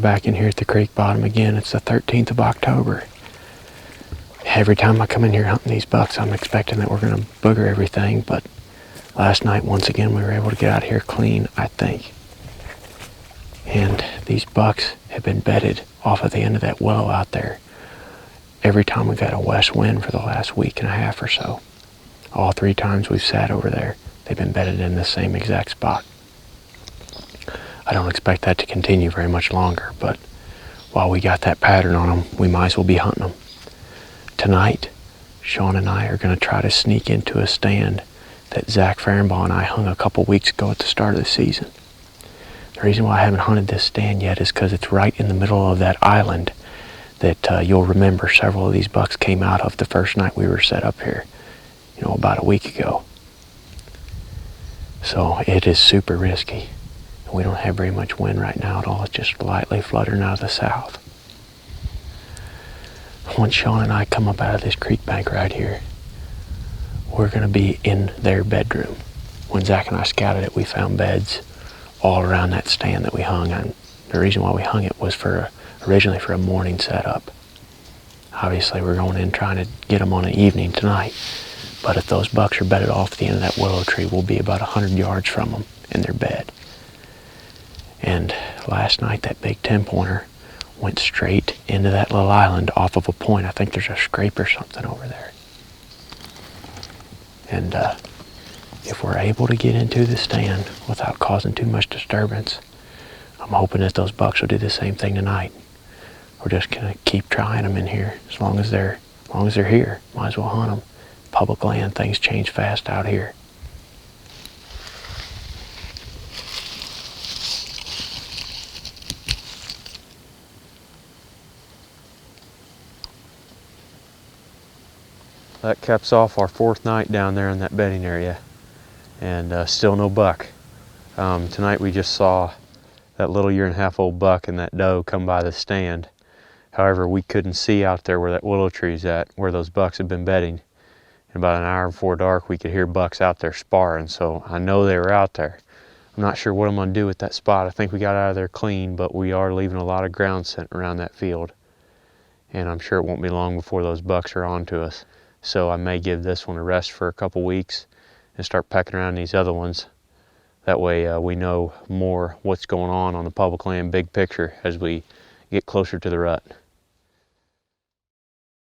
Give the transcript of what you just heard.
back in here at the creek bottom again. It's the 13th of October. Every time I come in here hunting these bucks, I'm expecting that we're going to booger everything, but last night, once again, we were able to get out here clean, I think. And these bucks have been bedded off of the end of that willow out there every time we've had a west wind for the last week and a half or so. All 3 times we've sat over there, they've been bedded in the same exact spot. I don't expect that to continue very much longer, but while we got that pattern on them, we might as well be hunting them. Tonight, Sean and I are going to try to sneak into a stand that Zach Fehrenbaugh and I hung a couple weeks ago at the start of the season. The reason why I haven't hunted this stand yet is because it's right in the middle of that island that you'll remember several of these bucks came out of the first night we were set up here, about a week ago. So it is super risky. We don't have very much wind right now at all. It's just lightly fluttering out of the south. Once Sean and I come up out of this creek bank right here, we're going to be in their bedroom. When Zach and I scouted it, we found beds all around that stand that we hung on. The reason why we hung it was originally for a morning setup. Obviously, we're going in trying to get them on an evening tonight. But if those bucks are bedded off at the end of that willow tree, we'll be about 100 yards from them in their bed. And last night, that big 10-pointer went straight into that little island off of a point. I think there's a scrape or something over there. And if we're able to get into the stand without causing too much disturbance, I'm hoping that those bucks will do the same thing tonight. We're just gonna keep trying them in here as long as they're here. Might as well hunt them. Public land, things change fast out here. That caps off our 4th night down there in that bedding area, and still no buck. Tonight we just saw that little 1.5-year-old buck and that doe come by the stand. However, we couldn't see out there where that willow tree's at, where those bucks have been bedding. And about an hour before dark, we could hear bucks out there sparring, so I know they were out there. I'm not sure what I'm gonna do with that spot. I think we got out of there clean, but we are leaving a lot of ground scent around that field. And I'm sure it won't be long before those bucks are on to us. So I may give this one a rest for a couple weeks and start pecking around these other ones. That way we know more what's going on the public land big picture as we get closer to the rut.